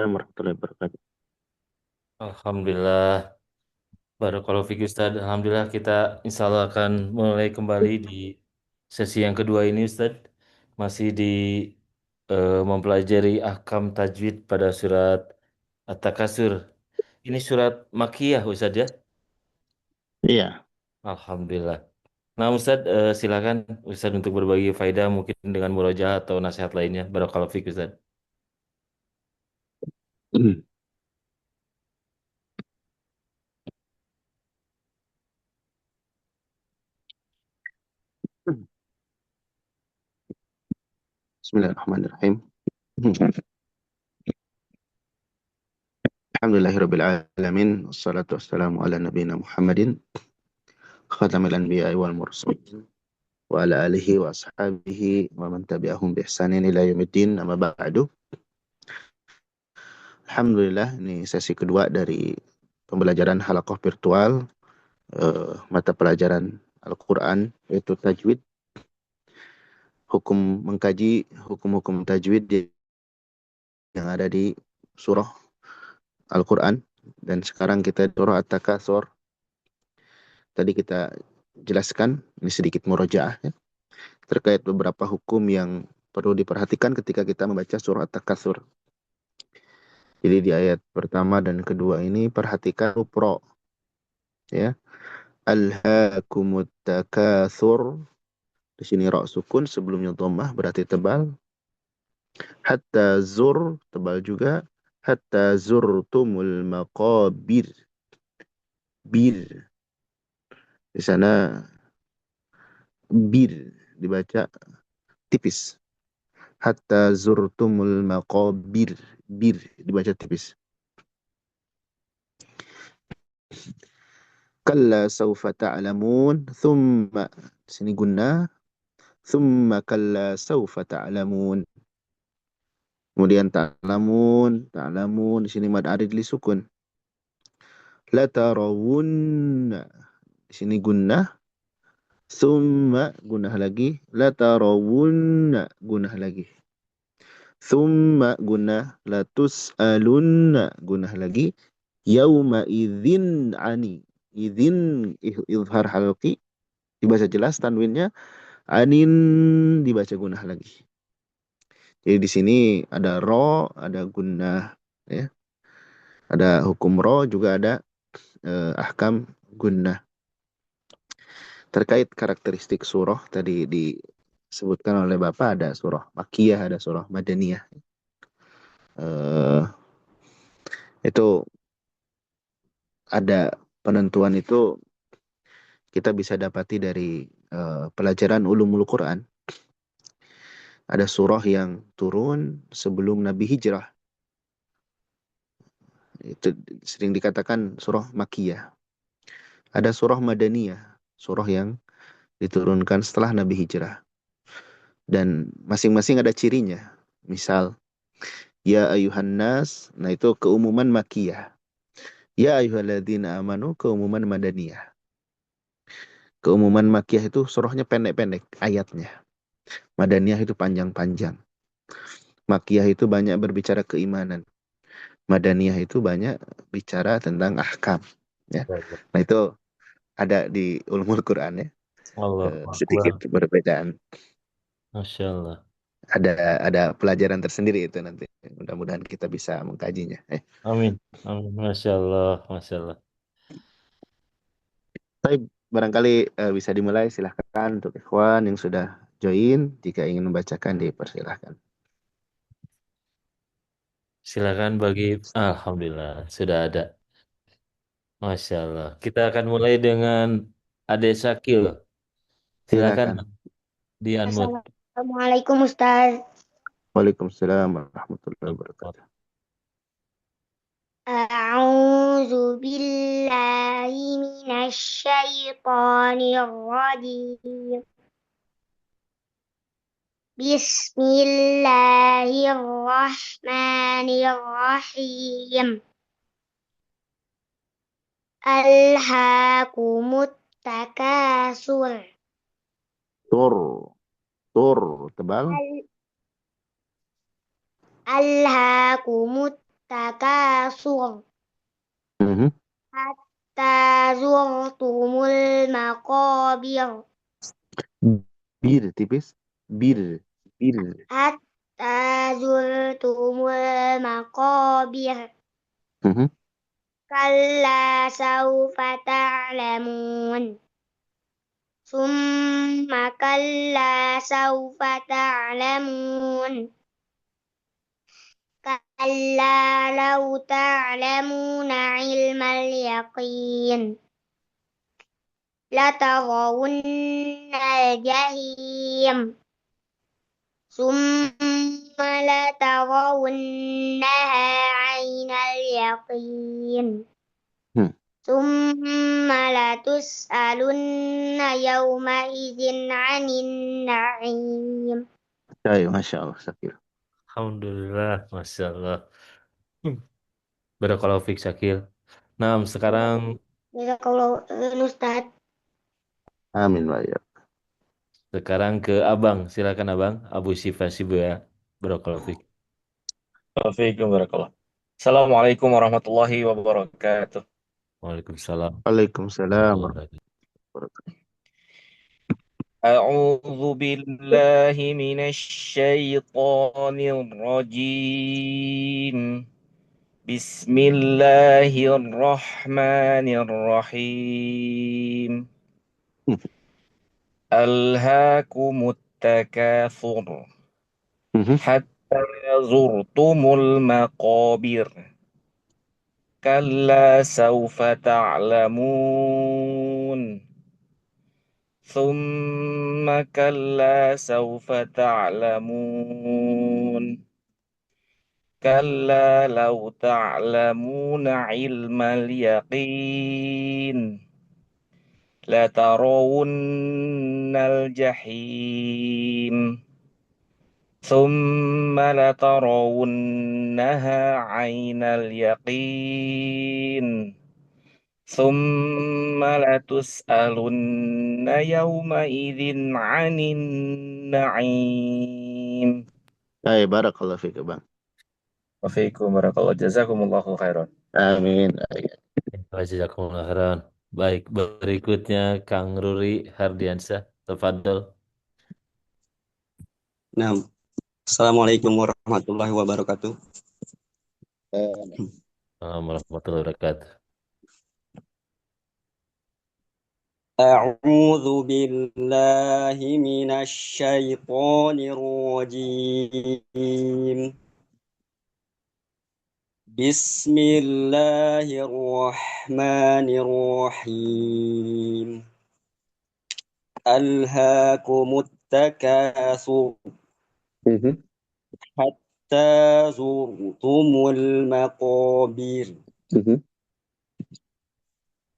Waalaikumsalam warahmatullahi wabarakatuh. Alhamdulillah, Barakallahu fiik Ustaz. Alhamdulillah kita insya Allah akan mulai kembali di sesi yang kedua ini Ustaz. Masih di mempelajari ahkam tajwid pada surat At-Takasur. Ini surat Makkiyah Ustaz ya? Iya. Alhamdulillah. Nah Ustaz, silakan Ustaz untuk berbagi faedah mungkin dengan murojaah atau nasihat lainnya. Barakallahu fiik Ustaz. Bismillahirrahmanirrahim. Alhamdulillahirabbil alamin wassalatu wassalamu ala nabiyyina Muhammadin khatamil anbiya'i wal mursalin wa ala alihi wa ashabihi wa man tabi'ahum bi ihsanin ila yaumiddin amma ba'du. Alhamdulillah ini sesi kedua dari pembelajaran halaqah virtual mata pelajaran Al-Qur'an yaitu tajwid, hukum mengkaji hukum-hukum tajwid yang ada di surah Al-Quran. Dan sekarang kita surah At-Takatsur. Tadi kita jelaskan, ini sedikit murojaah ya, terkait beberapa hukum yang perlu diperhatikan ketika kita membaca surah At-Takatsur. Jadi di ayat pertama dan kedua ini perhatikan huruf ro ya. Alhaakumut takatsur. Di sini ro sukun, sebelumnya dhammah berarti tebal. Hatta zur tebal juga. Hatta zurtumul maqabir. Bir. Di sana bir dibaca tipis. Hatta zurtumul maqabir. Bir dibaca tipis. Kalla sawfa ta'lamun. Thumma. Di sini guna. Thumma kalla sawfa ta'lamun. Kemudian ta'lamun. Ta'lamun. Di sini mad arid li sukun. La tarawunna. Di sini guna. Thumma gunah lagi. La tarawunna. Gunah lagi. Thumma gunah. La tus'alunna. Gunah lagi. Yauma idzin ani. Idzin izhar halqi dibaca jelas tanwinnya. Anin dibaca gunah lagi. Jadi di sini ada ro, ada gunnah ya. Ada hukum ro, juga ada ahkam gunnah. Terkait karakteristik surah tadi disebutkan oleh Bapak, ada surah Makkiyah, ada surah Madaniyah. Eh, itu ada penentuan itu kita bisa dapati dari pelajaran ulumul Quran. Ada surah yang turun sebelum Nabi hijrah. Itu sering dikatakan surah Makkiyah. Ada surah Madaniyah, surah yang diturunkan setelah Nabi hijrah. Dan masing-masing ada cirinya. Misal, Ya ayuhan nas, nah itu keumuman Makkiyah. Ya ayyuhalladzina amanu, keumuman Madaniyah. Keumuman Makkiyah itu surahnya pendek-pendek ayatnya. Madaniyah itu panjang-panjang. Makkiyah itu banyak berbicara keimanan. Madaniyah itu banyak bicara tentang ahkam. Ya. Nah itu ada di ulumul Quran ya. Allahu Sedikit Akbar. perbedaan. Masya Allah. Ada pelajaran tersendiri itu nanti. Mudah-mudahan kita bisa mengkajinya. Amin. Amin. Masya Allah. Masya Allah. Tapi barangkali bisa dimulai, silahkan untuk ikhwan yang sudah join, jika ingin membacakan dipersilahkan. Silakan bagi Alhamdulillah sudah ada. Masya Allah. Kita akan mulai dengan Ade Syakil. Silakan Silakan. di unmute. Assalamualaikum Ustaz. Waalaikumsalam warahmatullahi wabarakatuh. A'udzu billahi minasy syaithanir rajim. Bismillahirrahmanirrahim. Alhaakumut takasur. Tur, tur, tebal. Alhaakumut takasur Mhm. hatta zurtumul maqabir Bir tipis. Bir. Bir. hatta zurtumul maqabir Mhm. kalla sawfa ta'lamun summa kalla sawfa ta'lamun kalla law ta'lamuna ilmal yaqin latarawunna jahim ثم لترونها عين اليقين Hmm. ثم لتسألن يومئذ عن النعيم. Ayo, Masya Allah, Syakir. Alhamdulillah, Masya Allah. Hmm. Barakallahu fiik Syakil. Nah, sekarang Jazakallah Ustaz. Amin, Pak. Ya. sekarang ke Abang. Silakan Abang. Abu Syifa Shibuya. Barakallahu fiik. Waalaikumsalam warahmatullahi. Assalamualaikum warahmatullahi wabarakatuh. Waalaikumsalam Waalaikumsalam warahmatullahi warahmatullahi wabarakatuh. wabarakatuh. A'udzu billahi minasyaitonir rajim. Bismillahirrahmanirrahim. Alhaakumut takatsur Mhm. hatta zurtumul maqabir. Kalla sawfa ta'lamun. ثم كلا سوف تعلمون كلا لو تعلمون علم اليقين لترون الجحيم ثم لترونها عين اليقين ثم لتسألن يومئذ عن النعيم. Ayo, barakallahu fiik, Bang. Wafikum barakallah jazakumullahu khairan. Amin. Ayo. Jazakumullah khairan. Baik, berikutnya Kang Ruri Hardiansyah. Tafadhol. Nah, Assalamualaikum warahmatullahi wabarakatuh. Assalamualaikum warahmatullahi wabarakatuh. أعوذ بالله من الشيطان الرجيم. بسم الله الرحمن الرحيم. ألهاكم التكاثر Mhm. حتى زرتم المقابر Mhm.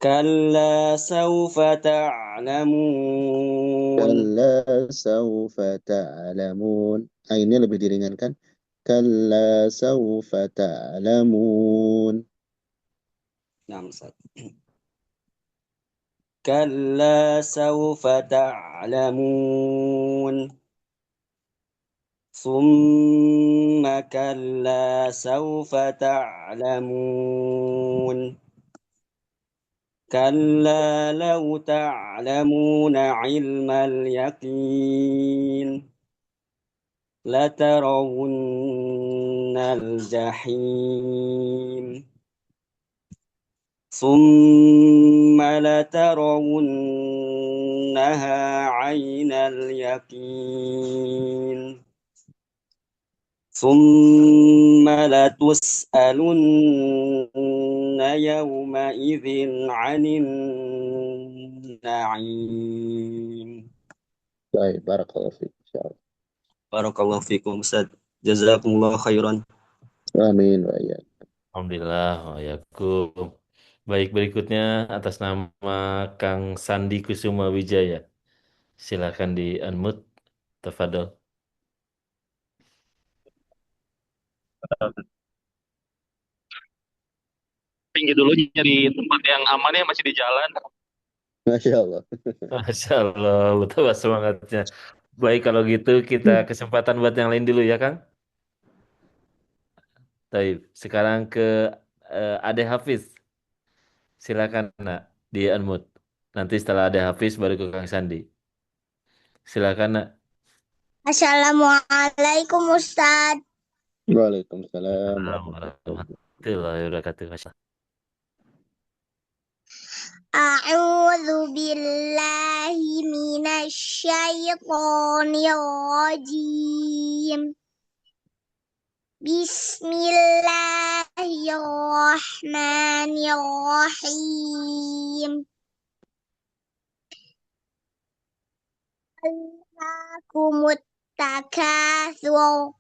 كلا سوف تعلمون Kalla sawfa ta'lamun. Ainnya lebih diringankan. Kalla sawfa ta'lamun. نعم أستاذ. كلا سوف تعلمون ثم كلا سوف تعلمون كلا لو تعلمون علم اليقين لترون الجحيم ثم لترونها عين اليقين ثم لتسألن يومئذ عن النعيم. Baik, barakallahu fiik. Insyaallah. Barakallahu fikum Ustaz. Jazakumullah khairan. Amin wa iyyakum. Alhamdulillah. Waalaikumsalam. Baik, berikutnya atas nama Kang Sandi Kusuma Wijaya. Silakan di unmute. Tafadhol. Tinggi dulu nyari tempat yang aman ya masih di jalan. Masya Allah. Masya Allah, betul semangatnya. Baik, kalau gitu kita kesempatan buat yang lain dulu ya, Kang. Taib. Sekarang ke Ade Hafiz. Silakan nak di unmute. Nanti setelah Ade Hafiz baru ke Kang Sandi. Silakan nak. Assalamualaikum Ustaz. Waalaikumsalam warahmatullahi Warahmatullahi wabarakatuh. Masya Allah. A'udzu billahi minasyaitonir rajim. Bismillahirrahmanirrahim. Alhaakumut takatsur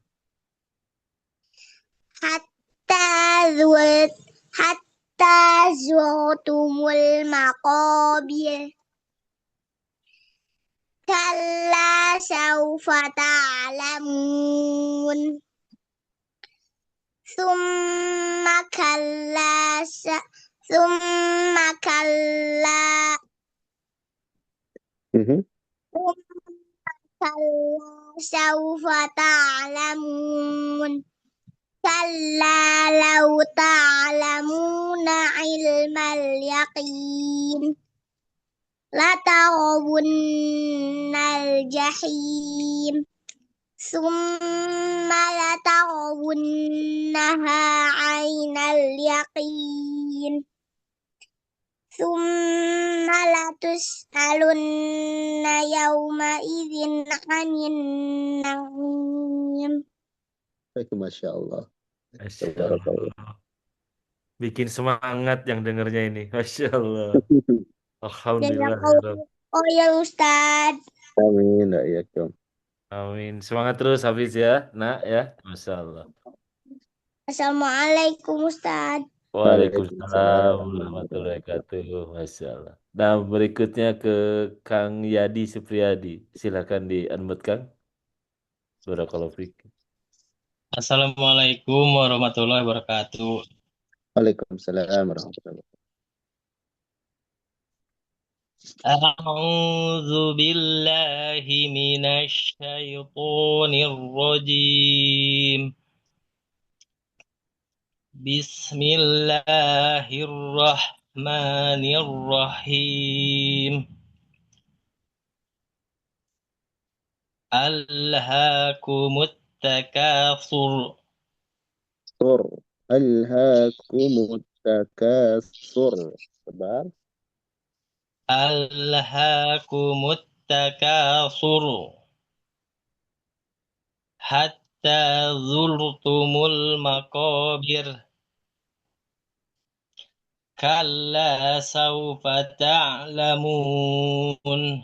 hatta zurtumul maqabir. Kalla sawfa ta'lamun. Summa kalla summa kalla Mhm. kalla sawfa ta'lamun. Kalla law ta'lamuna ilmal yaqin latarawunnal jahim summa latarawunnaha aynal yaqin summa latus'alunna yawma idzin 'anin na'im. Masya Allah. Masya Tabarakallah. Allah. Bikin semangat yang dengernya ini. Masya Allah. Alhamdulillah. Oh ya Ustaz. Amin. Ya, Amin. Semangat terus Hafiz ya, nak ya. Masya Allah. Assalamualaikum Ustaz. Waalaikumsalam warahmatullahi wabarakatuh. Masya Allah. Nah, berikutnya ke Kang Yadi Supriyadi. Silakan di unmute Kang. Barakallahu fiik. Assalamualaikum warahmatullahi wabarakatuh. Waalaikumsalam warahmatullahi wabarakatuh. A'udzu billahi minasy syaithanir rajim. Bismillahirrahmanirrahim. Alhaakumut takatsur. Alhaakumut takatsur. Sabar. Alhaakumut takatsur. Hatta zurtumul maqabir. Kalla sawfa ta'lamun.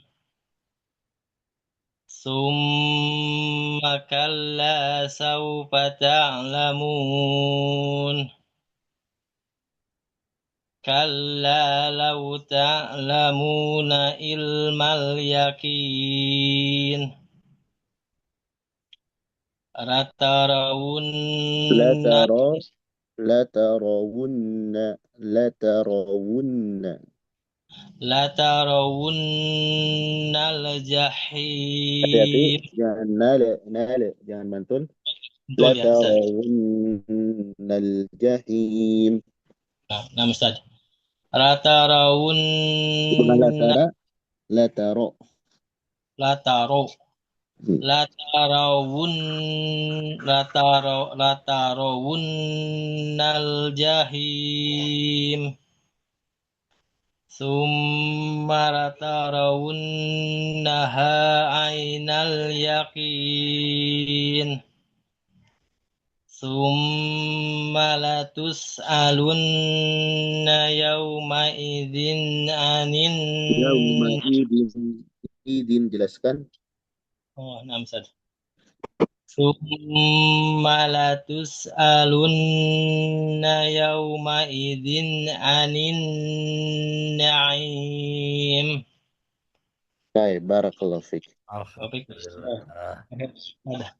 Summa kalla sawfa ta'lamun. Kalla law ta'lamuna ilmal yaqin. Latarawunna Latarawunna. Latarawunnal Hati-hati, jahim. jangan jangan mantun. Betul ya, Ustaz. Latarawunnal jahim. Nah, Ustaz. Latarawunna Lataro. Latarawunnal jahim. Summa latarawunnaha aynal yaqin. Summa latus'alunna yawma idzin anin. Yauma idin jelaskan. Oh, nah, Ustaz. Summa latus'alunna yawma idzin anin na'im. Baik, barakallahu fiik. Alhamdulillah.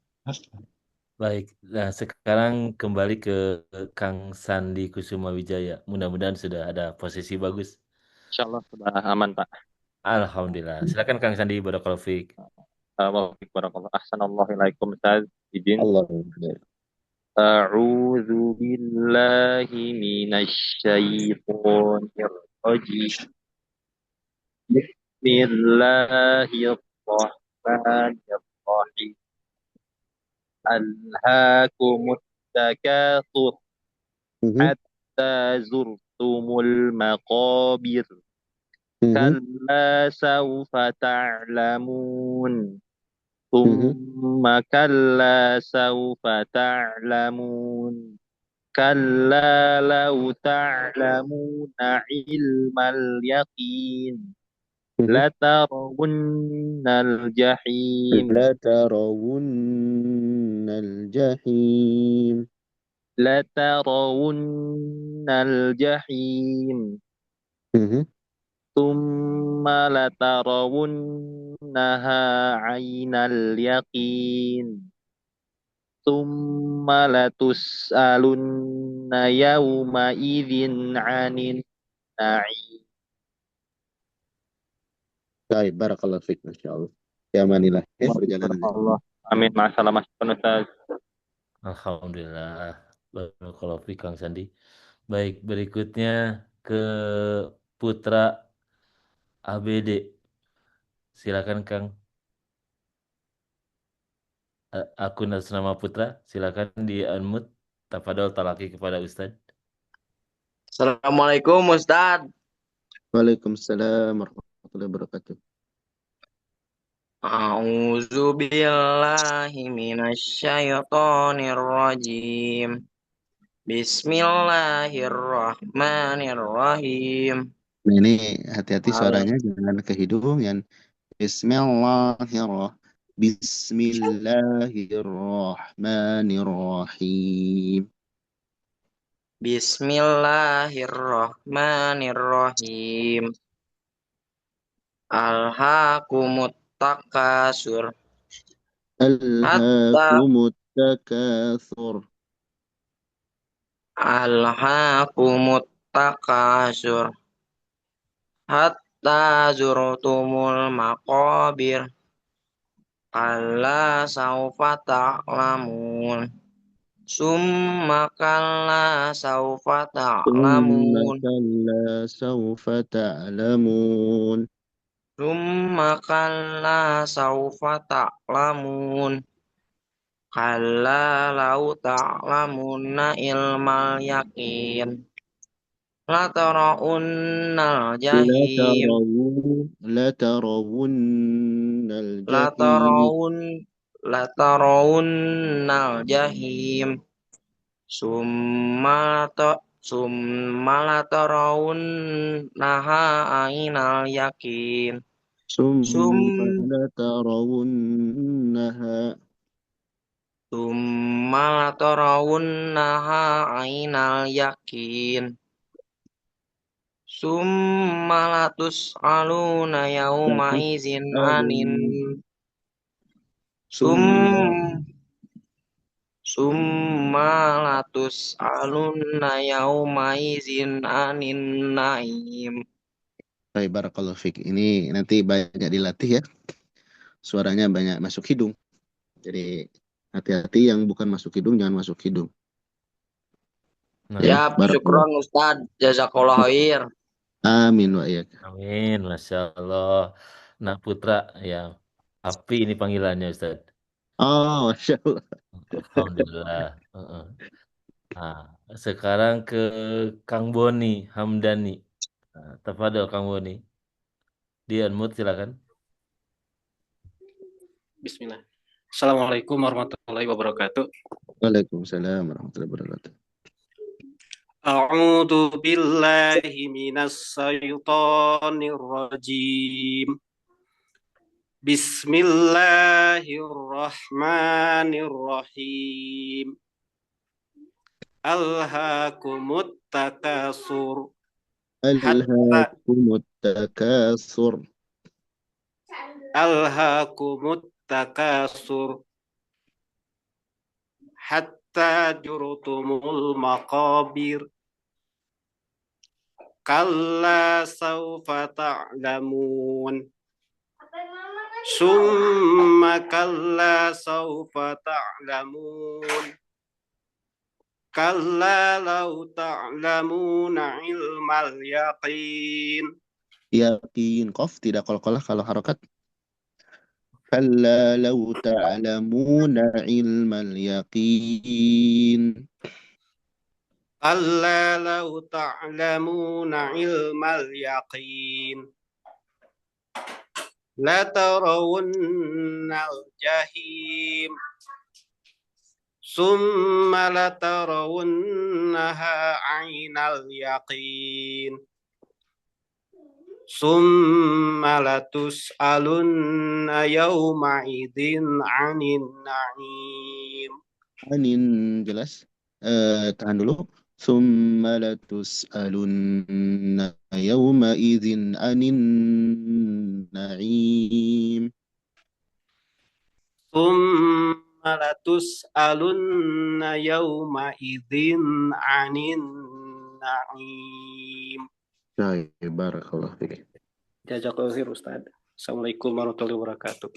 Baik, nah sekarang kembali ke Kang Sandi Kusuma Wijaya. Mudah-mudahan sudah ada posisi bagus. Insyaallah sudah aman, Pak. Alhamdulillah. Silakan Kang Sandi, barakallahu fiik. Waalaikumsalam. Ahsanallahu ilaikum, Ustaz. Izin. Alhamdulillah. أعوذ بالله من الشيطان الرجيم بسم الله الرحمن الرحيم ألهاكم التكاثر Mhm, حتى زرتم المقابر mhm, كلا سوف تعلمون mhm, ثم كلا سوف تعلمون كلا لو تعلمون علم اليقين mhm. لترون الجحيم لترون الجحيم. لترون الجحيم Mhm, ثم لترونها عين اليقين ثم لتسألن يومئذ عن النعيم. Baik, barakallahu fiik, Masya Allah. Ya manilah ya perjalanannya. Allah. Amin. Masalah Mas Ustaz. Alhamdulillah. Barakallahu fiik Kang Sandi. Baik, berikutnya ke Putra ABD. Silakan Kang. Akun atas nama Putra, silakan di unmute. Tafadhol talaki kepada Ustadz. Assalamualaikum Ustadz. Waalaikumsalam warahmatullahi wabarakatuh. A'udzu billahi minasyaitonir rajim. Bismillahirrahmanirrahim. Nah, ini hati-hati Al suaranya jangan ke hidung yang Bismillahirrahmanirrahim. Bismillahirrahmanirrahim. Alhaakumut takasur. Alhaakumut takatsur. Alhaakumut takasur. Hatta zurtumul maqabir. Kalla saufa ta'lamun. Summa kalla saufa ثم ta'lamun. كلا سوف تعلمون. Summa kalla saufa ta'lamun. Kalla lau ta'lamunna ilmal yakin. Lataraunal jahim. لترون الجحيم. Lataraunal jahim. Summa latarawunnaha ainal yakin. ثم لترونها Summa latarawunnaha ainal yakin. Summa latus'aluna yawma izin anin. Sum Summa latus'aluna yawma izin anin naim. Baik, barakallahu fiik. Ini nanti banyak dilatih ya. Suaranya banyak masuk hidung. Jadi hati-hati yang bukan masuk hidung jangan masuk hidung. Nah, Ya, Siap, syukron Ustadz. Jazakallah khair. Amin wa iyyak. amin, Masya Allah. Nah, Putra, ya, api ini panggilannya Ustadz. Oh, Masya Allah. Alhamdulillah. Heeh. Nah, sekarang ke Kang Boni Hamdani. Nah, tafadhol Kang Boni. Di unmute silakan. Bismillah. Assalamualaikum warahmatullahi wabarakatuh. Waalaikumsalam warahmatullahi wabarakatuh. A'udzu billahi minas syaitonir rajim. Bismillahirrahmanirrahim. Alhaakumut takasur. Alhaakumut takasur. Alhaakumut takasur. Hatta jurtumul maqabir. Kalla saufa ta'lamun. Summa kalla saufa ta'lamun. كلا لو تعلمون علم اليقين Yakin. Qaf tidak qalqalah kalau harokat. Kalla law ta'lamuna ilmal yaqin. كلا لو تعلمون علم اليقين لترون الجحيم ثم لترونها عين اليقين ثم لتسألن يومئذ عن النعيم. Anin jelas. Tahan dulu. Summa latus'alunna yawma idzin anin na'im. ثم لتسألن يومئذ عن النعيم. Baik, barakallah fiik. Jazakallahu khair Ustaz. Assalamualaikum warahmatullahi wabarakatuh.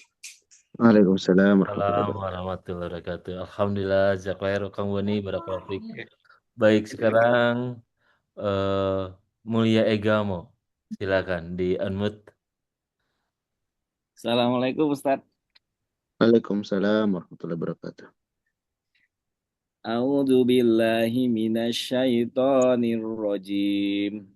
Waalaikumsalam warahmatullahi Assalamualaikum wabarakatuh. warahmatullahi wabarakatuh. Alhamdulillah, jazakallahu Kang Boni, barakallahu fiik. Baik, sekarang Mulia Egamo, silakan di unmute. Assalamualaikum Ustaz. Waalaikumsalam warahmatullahi wabarakatuh. A'udzu billahi minasyaitonir rajim.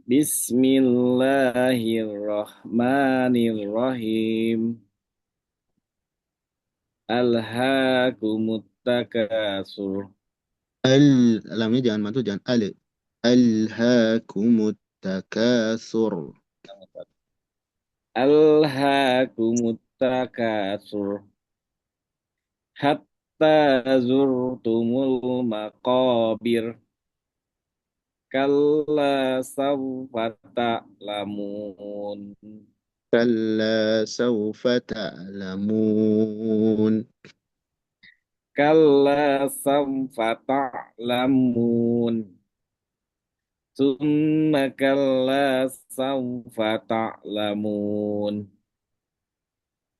Bismillahirrahmanirrahim. Alhaakumut takasur. Lamnya jangan mantu, jangan alhaakumut takasur. Alhaakumut takasur. Hatta zurtumul maqabir. Kalla sawfa ta'lamun. Kalla sawfa ta'lamun. Kalla sawfa ta'lamun. Summa kalla sawfa ta'lamun.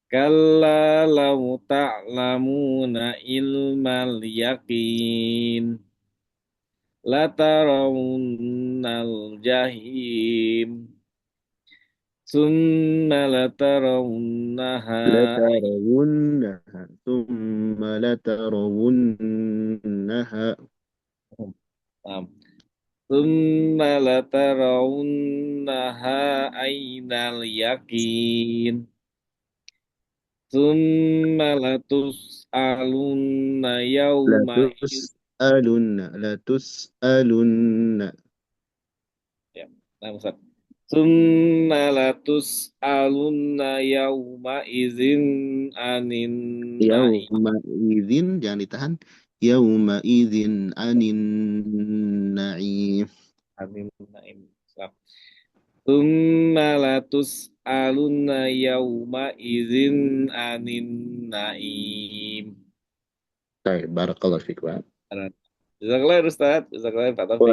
Kalla law ta'lamuna ilmal yaqin. Latarawunnal jahim. Summa latarawunnaha. Latarawunnaha. Thumma latarawunnaha. Summa latarawunnaha aynal yaqin. Summa latus'alunna yawma Latus'alunna. Ya, nah Ustaz. Summa latus'alunna yawma izin anin na'im. Yauma idzin, jangan ditahan. Yauma idzin anin na'im. Anin na'im. Summa latus'alunna yawma izin anin na'im. Baik, barakallahu fiik, Pak. Jazakallah Ustaz, jazakallah Pak Taufik.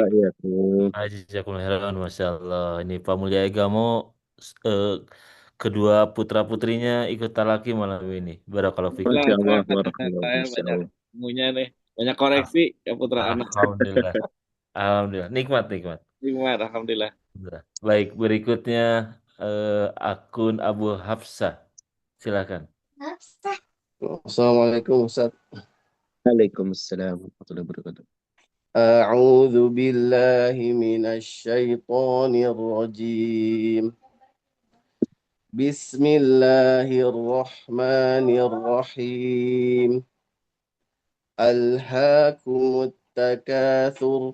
Jazakumullah khairan, Masya Allah. Ini Pak Mulia Egamo, kedua putra-putrinya ikut talaki malam ini. Barakallahu fiik. Masya Allah, Saya barakallahu. Masya banyak Allah. ilmunya nih, banyak koreksi ya putra anak. Alhamdulillah. Alhamdulillah. Nikmat. Gimana? Alhamdulillah. Baik, berikutnya akun Abu Hafsah. Silakan. Assalamualaikum Ustaz. Waalaikumsalam warahmatullahi wabarakatuh. A'udzu billahi minasyaitonir rajim. Bismillahirrahmanirrahim. Alhaakumut takatsur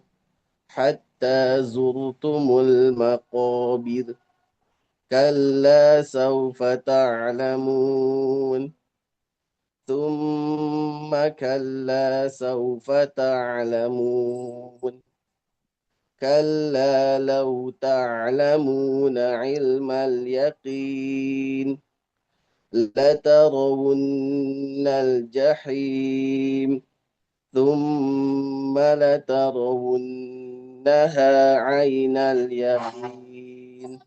hatta zurtumul maqabir. Kalla sawfa ta'lamun. ثم كلا سوف تعلمون كلا لو تعلمون علم اليقين لترون الجحيم ثم لترونها عين اليقين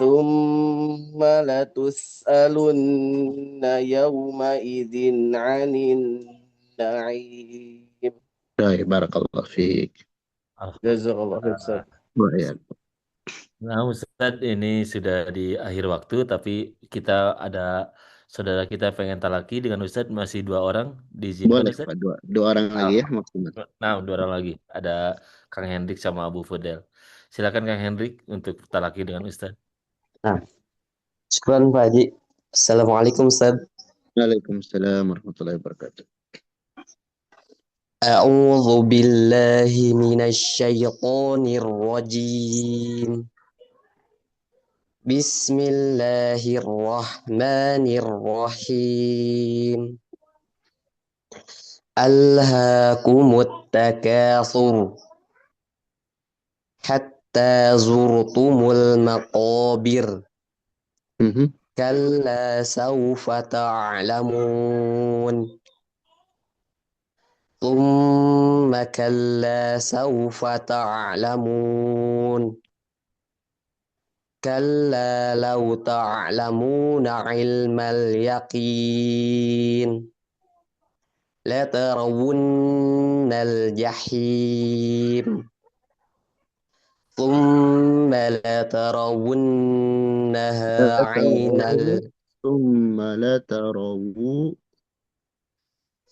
ثم لتسألن يومئذ عن النعيم. Baik, barakallah fiik. Jazakallah khair Ustaz. Wa ya. Nah, Ustaz, ini sudah di akhir waktu, tapi kita ada saudara kita pengen talaki dengan Ustaz, masih 2 orang, diizinkan Boleh Ustaz? Pak, dua orang lagi ya maksimal. Nah, 2 orang lagi. Ada Kang Hendrik sama Abu Fudel. Silakan Kang Hendrik untuk talaki dengan Ustaz. Nah, syukran Pak Haji. Assalamualaikum Ustaz. Waalaikumsalam warahmatullahi wabarakatuh. A'udzu billahi minasyaitonir rajim. Bismillahirrahmanirrahim. Alhaakumut takatsur hatta zurtumul maqabir. Kalla sawfa ta'lamun. Thumma kalla sawfa ta'lamun. Kalla law ta'lamuna ilmal yaqin. Latarawunnal jahim. ثم لترونها عين ثم لتروا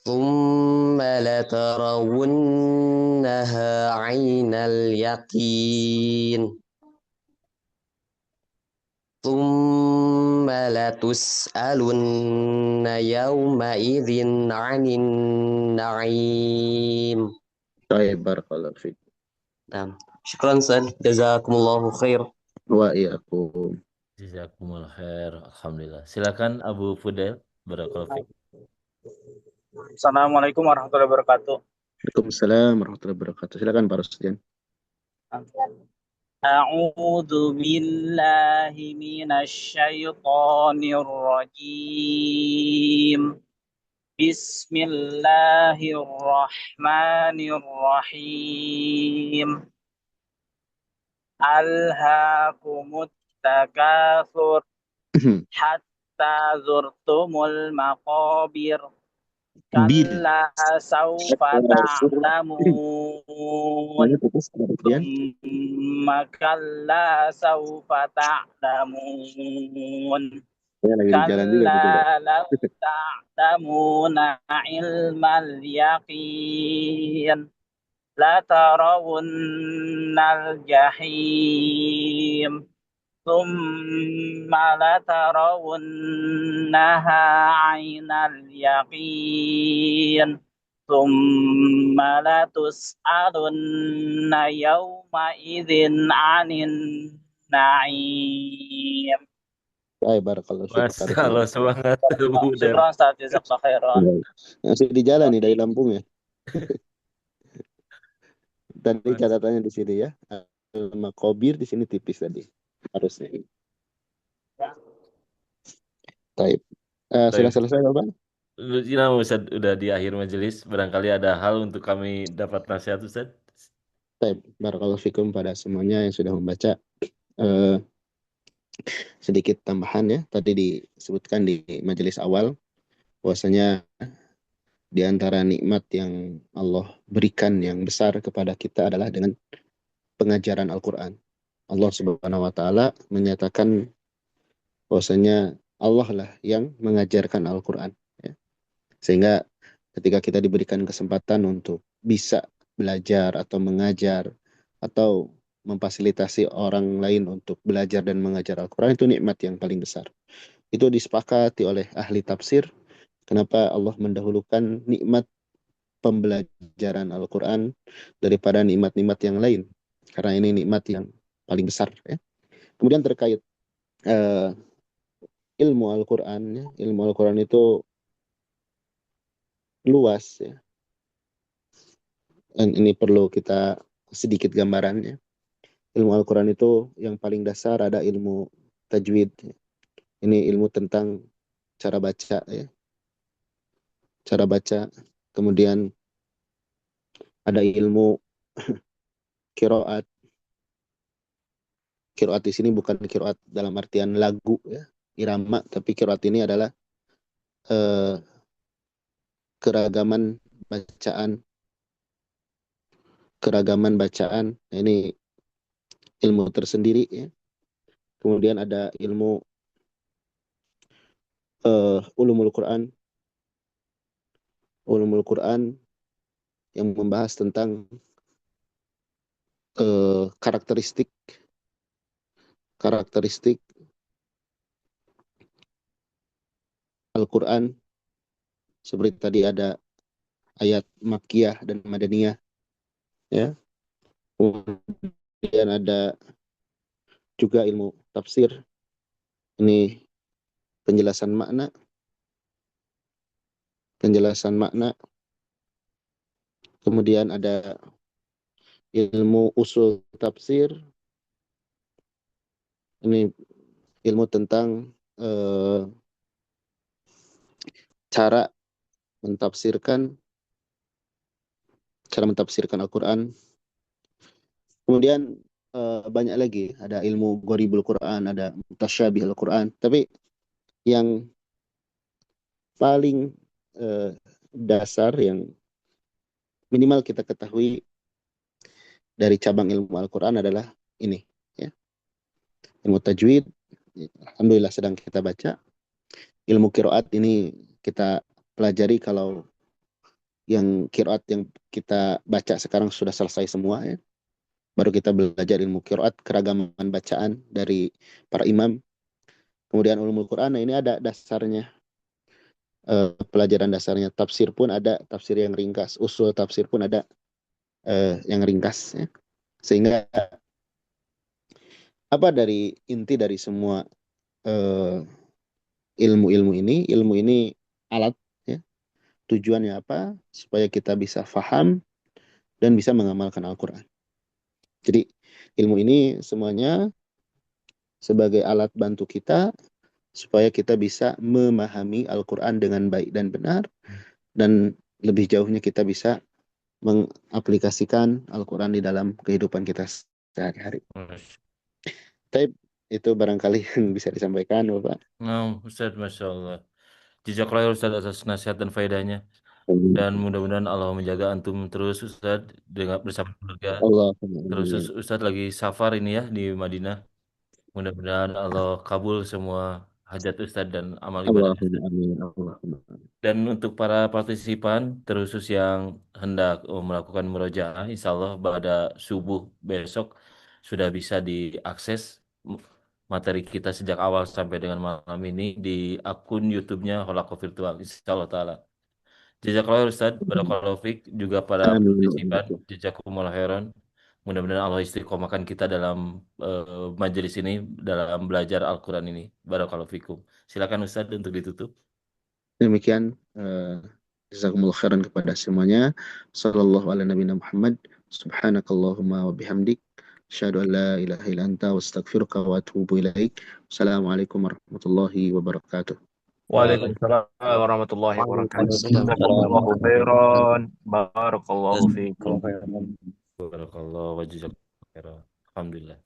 ثم لترونها عين اليقين ثم لتسألن يومئذ عن النعيم. Baik, barakallahu fiik. Nah, syukran Ustaz. Jazakumullahu khair. Wa iyyakum. Jazakumullah khair. Alhamdulillah. Silakan Abu Fudel. Barakallahu fiik. Assalamualaikum warahmatullahi wabarakatuh. Waalaikumsalam warahmatullahi wabarakatuh. Silakan Pak Rusdian. A'udzu billahi minasyaitonir rajim. Bismillahirrahmanirrahim. Alhaakumut takatsur hatta zurtumul maqabir. Kalla sawfa ta'lamun. Thumma kalla sawfa ta'lamun. Kalla law ta'lamuna ilmal yaqin. Latarawunnal jahim. ثم لترونها عين اليقين ثم لتسألن يومئذ عن النعيم. Baik, barakallahu fiik. Masya Allah, semangat Abu Fudel. Syukran Ustaz, jazakallahu khairan. Masih di jalan nih dari Lampung ya. Tadi catatannya di sini ya. Al-Maqabir di sini tipis tadi. Harusnya. Baik. Sudah selesai Bapak? Nah, Ustaz, udah di akhir majelis. Barangkali ada hal untuk kami dapat nasihat Ustaz. Baik, barakallahu fikum pada semuanya yang sudah membaca. Sedikit tambahan ya. Tadi disebutkan di majelis awal bahwasanya di antara nikmat yang Allah berikan yang besar kepada kita adalah dengan pengajaran Al-Quran. Allah Subhanahu wa Ta'ala menyatakan bahwasanya Allah lah yang mengajarkan Al-Quran. Ya. Sehingga ketika kita diberikan kesempatan untuk bisa belajar atau mengajar atau memfasilitasi orang lain untuk belajar dan mengajar Al-Quran, itu nikmat yang paling besar. Itu disepakati oleh ahli tafsir. Kenapa Allah mendahulukan nikmat pembelajaran Al-Quran daripada nikmat-nikmat yang lain? Karena ini nikmat yang paling besar. Ya. Kemudian terkait ilmu Al-Quran, ya. Ilmu Al-Quran itu luas. Ya. Dan ini perlu kita sedikit gambarannya. Ilmu Al-Quran itu yang paling dasar ada ilmu tajwid. Ya. Ini ilmu tentang cara baca. Ya. Cara baca. Kemudian ada ilmu qiraat. Qiraat di sini bukan qiraat dalam artian lagu ya, irama, tapi qiraat ini adalah keragaman bacaan keragaman bacaan. Nah, ini ilmu tersendiri ya. Kemudian ada ilmu ulumul Quran. Ulumul Quran yang membahas tentang karakteristik Al-Quran. Seperti tadi ada ayat Makkiyah dan Madaniyah ya. Kemudian ada juga ilmu tafsir. Ini penjelasan makna. Kemudian ada ilmu usul tafsir. Ini ilmu tentang cara mentafsirkan Al-Quran. Kemudian banyak lagi, ada ilmu gharibul Quran, ada mutasyabih Al-Quran. Tapi yang paling dasar yang minimal kita ketahui dari cabang ilmu Al-Quran adalah ini ya. Ilmu tajwid, alhamdulillah sedang kita baca. Ilmu qiraat ini kita pelajari, kalau yang qiraat yang kita baca sekarang sudah selesai semua ya. Baru kita belajar ilmu qiraat, keragaman bacaan dari para imam. Kemudian ulumul Quran, nah ini ada dasarnya, pelajaran dasarnya. Tafsir pun ada tafsir yang ringkas, usul tafsir pun ada yang ringkas ya. Sehingga apa inti dari semua ilmu ini alat ya. Tujuannya apa? Supaya kita bisa faham dan bisa mengamalkan Al-Quran. Jadi ilmu ini semuanya sebagai alat bantu kita supaya kita bisa memahami Al-Quran dengan baik dan benar, dan lebih jauhnya kita bisa mengaplikasikan Al-Quran di dalam kehidupan kita sehari-hari. Tapi itu barangkali yang bisa disampaikan, Bapak. Nah, Ustaz, Masya Allah. Jazakallah Ustaz atas nasihat dan faedahnya. Dan mudah-mudahan Allah menjaga antum terus Ustaz dengan bersama keluarga. Terus Ustaz lagi safar ini ya di Madinah. Mudah-mudahan Allah kabul semua hajat Ustaz dan amal ibadah Ustaz. Dan untuk para partisipan terusus yang hendak melakukan murojaah, insya Allah pada subuh besok sudah bisa diakses materi kita sejak awal sampai dengan malam ini di akun YouTube-nya Holako Virtual, insya Allah Ta'ala. Jazakallah Ustaz, barakallahu fiik, juga para partisipan, jazakumullah khairan. Mudah-mudahan Allah istiqomahkan kita dalam majelis ini, dalam belajar Al-Quran ini. Barakallahu fiikum. Silakan Ustaz untuk ditutup. Demikian jazakumullah khairan kepada semuanya. Sallallahu ala nabiyina Muhammad. Subhanakallahumma wa bihamdik. Asyhadu an la ilaha illa anta wa astaghfiruka wa atubu ilaik. Assalamualaikum warahmatullahi wabarakatuh. Waalaikumsalam warahmatullahi wabarakatuh. Jazakallahu khairan. Barakallahu fiikum. Barakallahu wa jazakallahu khairan. Alhamdulillah.